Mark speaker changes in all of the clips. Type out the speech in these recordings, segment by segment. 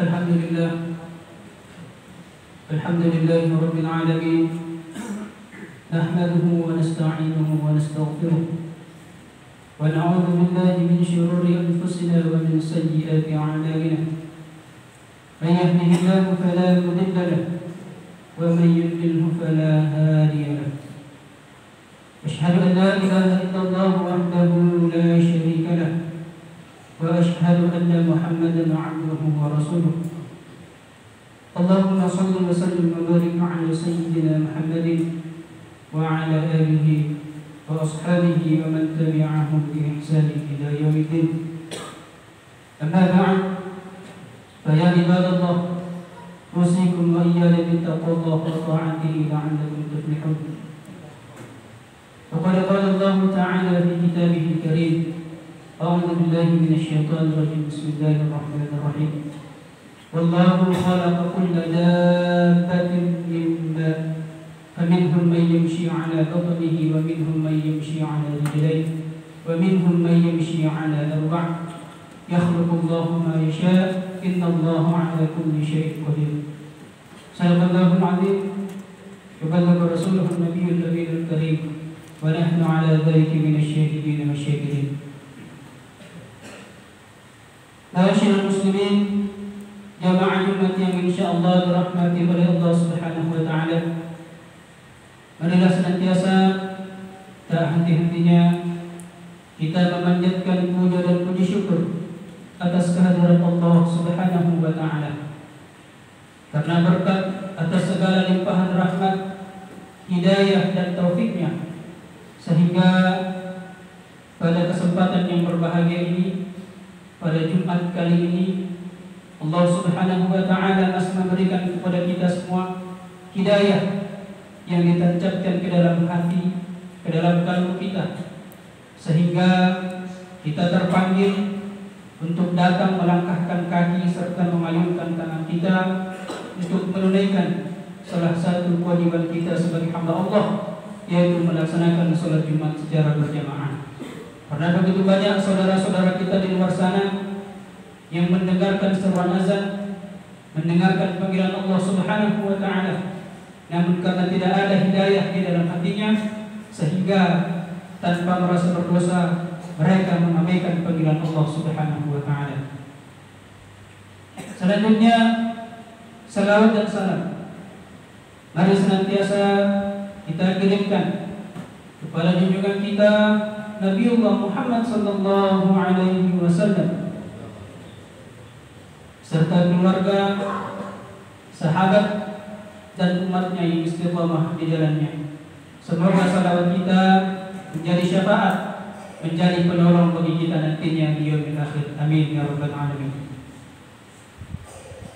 Speaker 1: Alhamdulillah Alhamdulillahi Rabbil Alamin. Nahmaduhu wa nasta'inuhu wa nastaghfiruh wa na'udzu billahi min shururi anfusina wa min sayyiati a'malina. Man yahdihillahu fala mudilla lahu wa man yudlilhu fala hadiya lahu. Ashhadu an la ilaha illallah wahdahu la sharika lahu wa ashhadu anna Muhammadan 'abduhu wa rasuluh. Allahumma salli wa sallim wa barik 'ala sayyidina Muhammadin wa 'ala alihi wa ashabihi wa man tabi'ahum bi ihsan ila yaumiddin. Amma ba'd, fa ya ibadallah, usikum wa iyaya bi taqwallahi wa ta'atihi la'allakum tuflihun. Faqad qala Allah ta'ala fi kitabihil karim, a'udzu billahi minasy syaithanir rajim. Bismillahir rahmanir rahim. Wallahu khalaqa kulla dabbatin min ma' faminhum man yamshi 'ala batnihi wa minhum man yamshi 'ala rijlayhi wa minhum man yamshi 'ala arba'. Yakhluqu Allahu ma yasha', innallaha 'ala kulli syai'in qadir. Sadaqallahul 'azim wa ballagha rasuluhun nabiyyul nabiyul karim wa nahnu 'ala dzalika minasy syahidin wasyakirin. Ma'asyiral muslimin, jamaah Jumat yang insyaallah dirahmati oleh Allah Subhanahu wa taala. Marilah senantiasa tak henti-hentinya kita memanjatkan puja dan puji syukur atas kehadiran Allah Subhanahu wa taala. Karena berkat atas segala limpahan rahmat, hidayah dan taufiknya, sehingga pada kesempatan yang berbahagia ini, pada Jumat kali ini, Allah Subhanahu wa taala masih memberikan kepada kita semua hidayah yang ditancapkan ke dalam hati, ke dalam kalbu kita, sehingga kita terpanggil untuk datang melangkahkan kaki serta memayungkan tangan kita untuk menunaikan salah satu kewajiban kita sebagai hamba Allah, yaitu melaksanakan sholat Jumat secara berjamaah. Karena begitu banyak saudara-saudara kita di luar sana yang mendengarkan seruan azan, mendengarkan panggilan Allah Subhanahu wa taala, namun karena tidak ada hidayah di dalam hatinya, sehingga tanpa merasa berdosa mereka mengabaikan panggilan Allah Subhanahu wa taala. Selanjutnya, salawat dan salam mari senantiasa kita kirimkan kepada junjungan kita Nabiullah Muhammad sallallahu alaihi wasallam serta keluarga, sahabat dan umatnya yang istiqamah di jalannya. Semoga salawat kita menjadi syafaat, menjadi penolong bagi kita nantinya di yaumil akhir. Amin ya rabbal alamin.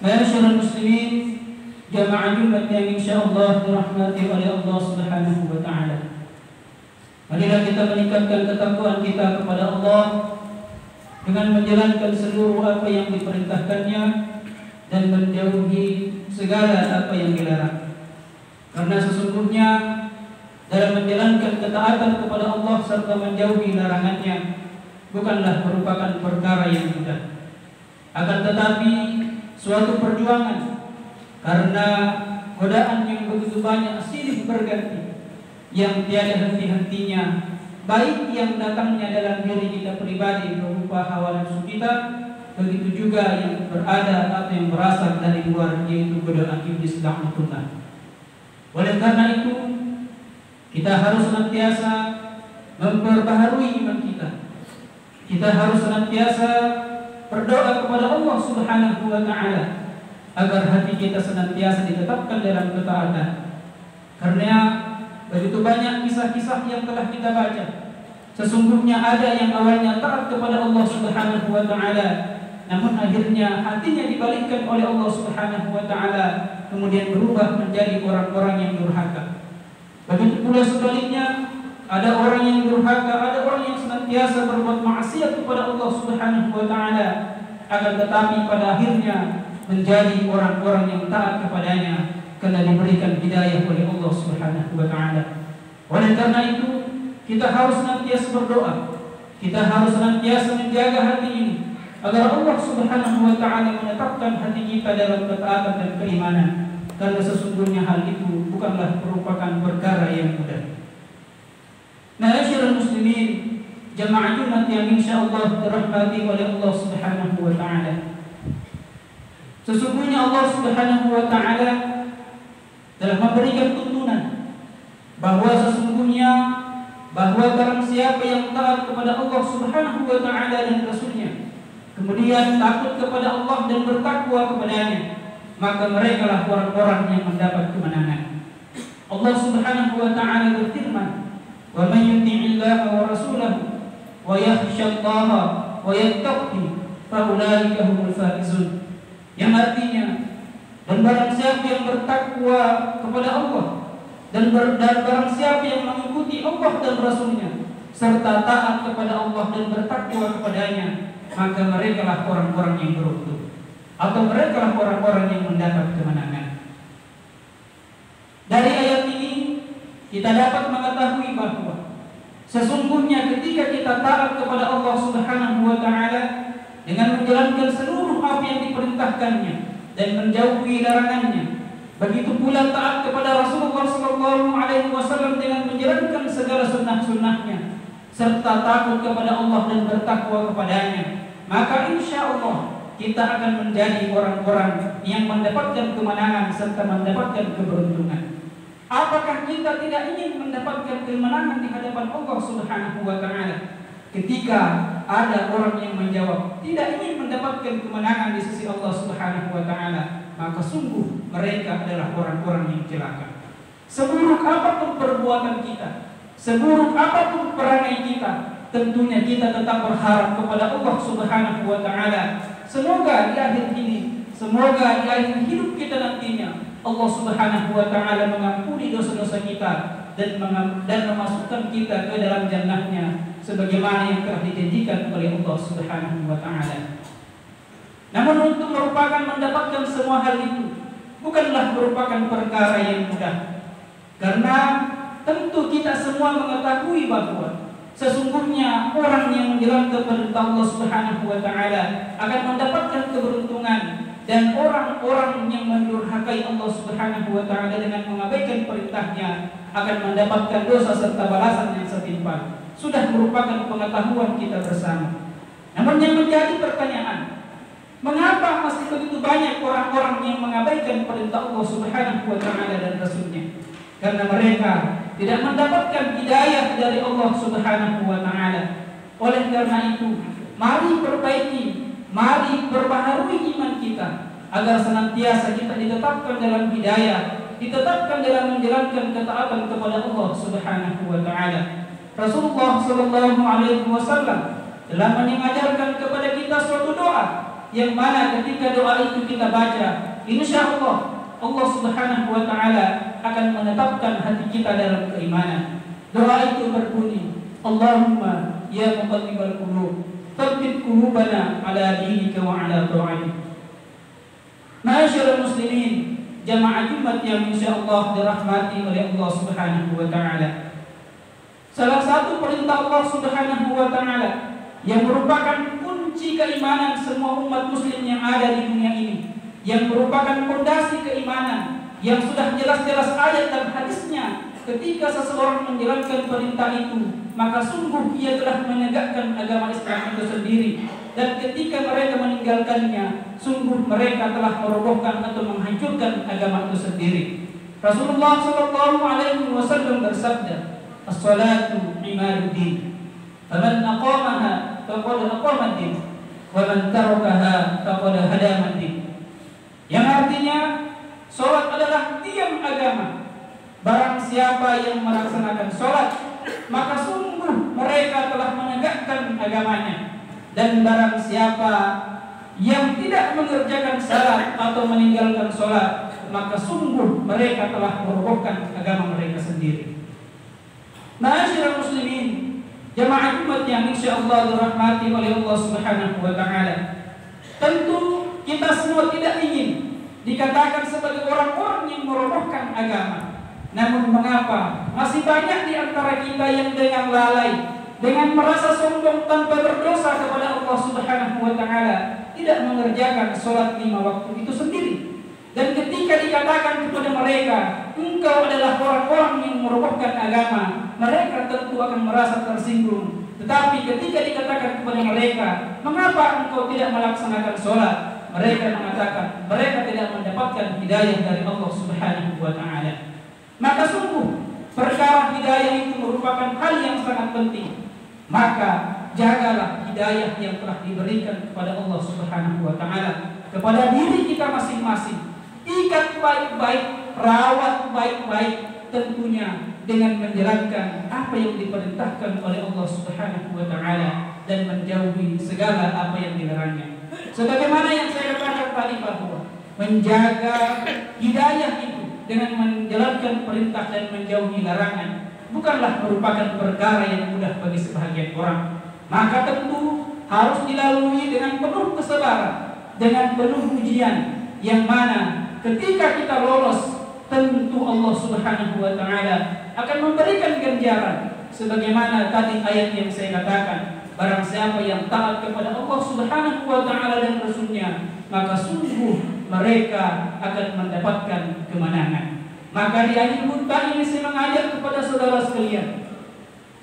Speaker 1: Ma'asyiral muslimin, jamaah Jumat yang insyaallah dirahmati oleh Allah Subhanahu wa taala. Marilah kita meningkatkan ketakwaan kita kepada Allah dengan menjalankan seluruh apa yang diperintahkannya dan menjauhi segala apa yang dilarang. Karena sesungguhnya dalam menjalankan ketaatan kepada Allah serta menjauhi larangannya bukanlah merupakan perkara yang mudah. Akan tetapi suatu perjuangan, karena godaan yang begitu banyak silih berganti yang tiada henti-hentinya, baik yang datangnya dalam diri kita pribadi berupa hawa nafsu kita, begitu juga yang berada atau yang berasal dari luar, yaitu godaan iblis la'natullah. Oleh karena itu, kita harus senantiasa memperbaharui iman kita. Kita harus senantiasa berdoa kepada Allah Subhanahu wa taala agar hati kita senantiasa ditetapkan dalam ketaatan. Karena begitu banyak kisah-kisah yang telah kita baca. Sesungguhnya ada yang awalnya taat kepada Allah Subhanahu wa taala, namun akhirnya hatinya dibalikkan oleh Allah Subhanahu wa taala, kemudian berubah menjadi orang-orang yang durhaka. Begitu pula sebaliknya, ada orang yang durhaka, ada orang yang senantiasa berbuat maksiat kepada Allah Subhanahu wa taala, akan tetapi pada akhirnya menjadi orang-orang yang taat kepadanya karena diberikan hidayah oleh Allah Subhanahu wa taala. Oleh karena itu, kita harus senantiasa berdoa. Kita harus senantiasa menjaga hati ini agar Allah Subhanahu wa taala menetapkan hati kita dalam ketaatan dan keimanan, karena sesungguhnya hal itu bukanlah merupakan perkara yang mudah. Ma'asyiral muslimin, jamaah Jumat yang insyaallah dirahmati oleh Allah Subhanahu wa taala. Sesungguhnya Allah Subhanahu wa taala telah memberikan tuntunan bahwa barang siapa yang taat kepada Allah Subhanahu wa taala dan Rasul-Nya, kemudian takut kepada Allah dan bertakwa kepadanya, maka merekalah orang-orang yang mendapat kemenangan. Allah Subhanahu wa taala berfirman, "Wa may yuti'illaha wa rasulahu wa yakhshallaha wa yattaqi fa ulaika humul faizun." Yang artinya, dan barang siapa yang bertakwa kepada Allah dan barang siapa yang mengikuti Allah dan Rasul-Nya serta taat kepada Allah dan bertakwa kepadanya, maka merekalah orang-orang yang beruntung, atau merekalah orang-orang yang mendapat kemenangan. Dari ayat ini kita dapat mengetahui bahwa sesungguhnya ketika kita taat kepada Allah Subhanahu wa taala dengan menjalankan seluruh apa yang diperintahkannya dan menjauhi larangannya, begitu pula taat kepada Rasulullah SAW dengan menjalankan segala sunnah-sunnahnya serta takut kepada Allah dan bertakwa kepadanya, maka insya Allah kita akan menjadi orang-orang yang mendapatkan kemenangan serta mendapatkan keberuntungan. Apakah kita tidak ingin mendapatkan kemenangan di hadapan Allah Subhanahu wa taala? Ketika ada orang yang menjawab tidak ingin mendapatkan kemenangan di sisi Allah Subhanahu wa taala, maka sungguh mereka adalah orang-orang yang celaka. Seburuk apapun perbuatan kita, seburuk apapun perangai kita, tentunya kita tetap berharap kepada Allah Subhanahu wa taala. Semoga di akhir ini, semoga di akhir hidup kita nantinya Allah Subhanahu wa taala mengampuni dosa-dosa kita dan memasukkan kita ke dalam jannah-Nya sebagaimana yang telah dijanjikan oleh Allah Subhanahu wa taala. Namun untuk mendapatkan semua hal itu bukanlah merupakan perkara yang mudah. Karena tentu kita semua mengetahui bahwa sesungguhnya orang yang menjalankan perintah Allah Subhanahu wa taala akan mendapatkan keberuntungan, dan orang-orang yang mendurhakai Allah Subhanahu wa taala dengan mengabaikan perintahnya akan mendapatkan dosa serta balasan yang setimpal. Sudah merupakan pengetahuan kita bersama. Namun yang menjadi pertanyaan, mengapa masih begitu banyak orang-orang yang mengabaikan perintah Allah Subhanahu wa taala dan Rasul-Nya? Karena mereka tidak mendapatkan hidayah dari Allah Subhanahu wa taala. Oleh karena itu, mari perbaiki, mari perbaharui iman kita agar senantiasa kita ditetapkan dalam hidayah, ditetapkan dalam menjalankan ketaatan kepada Allah Subhanahu wa taala. Rasulullah sallallahu alaihi wasallam telah mengajarkan kepada kita suatu doa yang mana ketika doa itu kita baca, insyaallah Allah Subhanahu wa taala akan menetapkan hati kita dalam keimanan. Doa itu berbunyi, Allahumma ya muqallibal qulub, tsabbit qulubana ala dinika wa ala ta'atik. Ma'asyiral muslimin, jamaah Jumat yang insyaallah dirahmati oleh Allah Subhanahu wa taala. Salah satu perintah Allah Subhanahu wa taala yang merupakan kunci keimanan semua umat muslim yang ada di dunia ini, yang merupakan fondasi keimanan, yang sudah jelas-jelas ayat dan hadisnya, ketika seseorang menjalankan perintah itu, maka sungguh ia telah menegakkan agama Islam itu sendiri, dan ketika mereka meninggalkannya, sungguh mereka telah merobohkan atau menghancurkan agama itu sendiri. Rasulullah sallallahu alaihi wasallam bersabda, as-salatu imaduddin, faman aqamaha faqad aqamaddin, wa man tarakaha faqad hadamaddin. Yang artinya, salat adalah tiang agama. Barang siapa yang melaksanakan salat, maka sungguh mereka telah menegakkan agamanya. Dan barang siapa yang tidak mengerjakan salat atau meninggalkan salat, maka sungguh mereka telah merobohkan agama mereka sendiri. Ma'asyiral muslimin, jamaah Jumat yang insyaallah dirahmati oleh Allah Subhanahu wa taala. Tentu kita semua tidak ingin dikatakan sebagai orang-orang yang merobohkan agama. Namun mengapa masih banyak di antara kita yang dengan lalai, dengan merasa sombong tanpa berdosa kepada Allah Subhanahu wa taala, tidak mengerjakan sholat 5 waktu itu sendiri. Dan ketika dikatakan kepada mereka, engkau adalah orang-orang yang merobohkan agama, mereka tentu akan merasa tersinggung. Tetapi ketika dikatakan kepada mereka, mengapa engkau tidak melaksanakan sholat? Mereka mengatakan, mereka tidak mendapatkan hidayah dari Allah Subhanahu wa taala. Maka sungguh perkara hidayah itu merupakan hal yang sangat penting. Maka jagalah hidayah yang telah diberikan kepada Allah Subhanahu wa taala kepada diri kita masing-masing. Ikat baik-baik, rawat baik-baik, tentunya dengan menjalankan apa yang diperintahkan oleh Allah Subhanahu wa taala dan menjauhi segala apa yang dilarangnya. Sebagaimana yang saya katakan tadi, bahwa menjaga hidayah itu dengan menjalankan perintah dan menjauhi larangan bukanlah merupakan perkara yang mudah bagi sebagian orang. Maka tentu harus dilalui dengan penuh kesabaran, dengan penuh ujian, yang mana ketika kita lolos, tentu Allah Subhanahu wa taala akan memberikan ganjaran. Sebagaimana tadi ayat yang saya katakan, barang siapa yang taat kepada Allah Subhanahu wa taala dan Rasul-Nya, maka sungguh mereka akan mendapatkan kemenangan. Maka di akhir khutbah ini saya mengajak kepada saudara sekalian,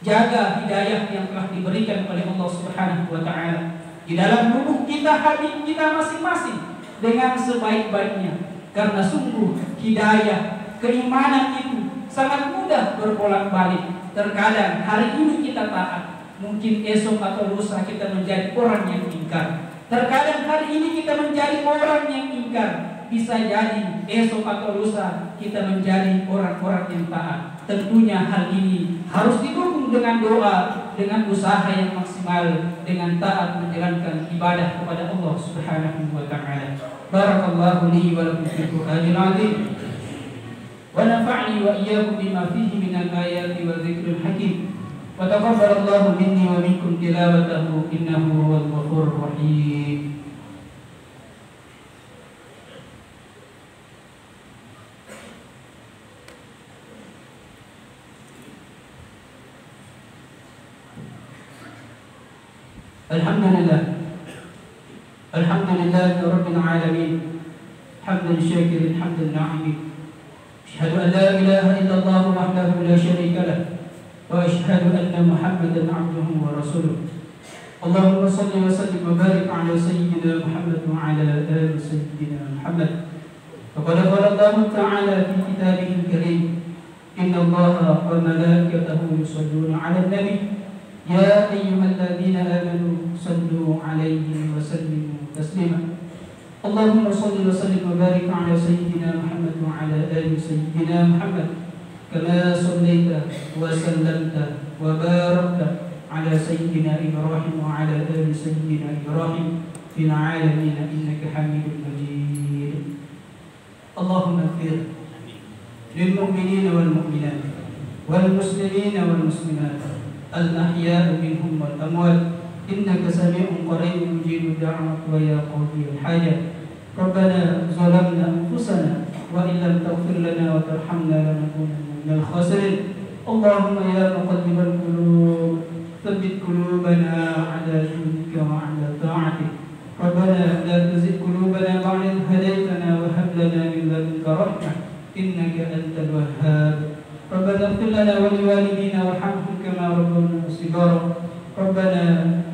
Speaker 1: jaga hidayah yang telah diberikan oleh Allah Subhanahu wa taala di dalam tubuh kita, hati kita masing-masing dengan sebaik-baiknya. Karena sungguh hidayah, keimanan itu sangat mudah berbolak-balik. Terkadang hari ini kita taat, mungkin esok atau lusa kita menjadi orang yang ingkar. Terkadang hari ini kita menjadi orang yang ingkar, bisa jadi esok atau lusa kita menjadi orang-orang yang taat. Tentunya hal ini harus didukung dengan doa, dengan usaha yang maksimal, dengan taat menjalankan ibadah kepada Allah Subhanahu wa taala. Barakallahu li wa lakum fil Qur'anil 'azim wa nafa'ni wa iyyakum bima fihi minal ayati wa dzikril hakim. Wa taqabbalallahu minni wa minkum tilawatahu innahu huwal ghafurur rahim. Alhamdulillah, alhamdulillahi rabbil alamin, hamdan syakirin hamdan na'imin. Asyhadu an la ilaha illallah wahdahu la syarika lah, wa asyhadu anna Muhammadan 'abduhu wa rasuluh. Allahumma shalli wa sallim wa barik 'ala sayyidina Muhammad wa 'ala ali sayyidina Muhammad. Faqad qala Allah ta'ala fi kitabihil karim, inna Allaha wa malaikatahu yusholluna 'alan nabi. Ya ayyuhalladzina amanu sallu 'alaihi wa sallimu taslima. Allahumma shalli wa sallim wa barik 'ala sayyidina Muhammad wa 'ala ali sayyidina Muhammad kama shallaita wa sallamta wa barakta 'ala sayyidina Ibrahim wa 'ala ali sayyidina Ibrahim fil 'alamin innaka Hamidum Majid. Allahumma ighfir lil mu'minina wal mu'minat wal muslimina wal muslimat al-ahya minhum wal amwat innaka sami'un qaribun mujibud da'wat wa ya qadiyul hajat. Rabbana zalamna anfusana wa in lam taghfir lana wa tarhamna lanakunanna minal khasirin. Allahumma ya muqallibal qulub thabbit qulubana 'ala dinika wa 'ala ta'atik. Rabbana la tuzigh qulubana ba'da idh hadaytana wa hab lana min ladunka rahmah innaka antal wahhab. ربنا اغفر لنا ولوالدينا وارحمهم كما ربونا صغارا. ربنا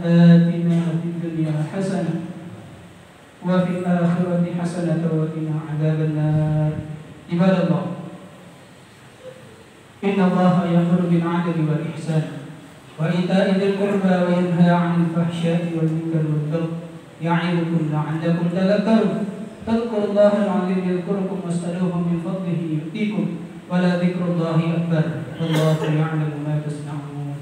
Speaker 1: آتنا في الدنيا حسنة وفي الآخرة حسنة وقنا عذاب النار. عباد الله، إن الله يأمر بالعدل والإحسان وإيتاء ذي القربى وينهى عن الفحشاء والمنكر والبغي يعظكم لعلكم تذكرون. فاذكروا الله العظيم يذكركم واسألوه من فضله يؤتيكم ولا ذكر الله أكبر والله يعلم ما تصنعون.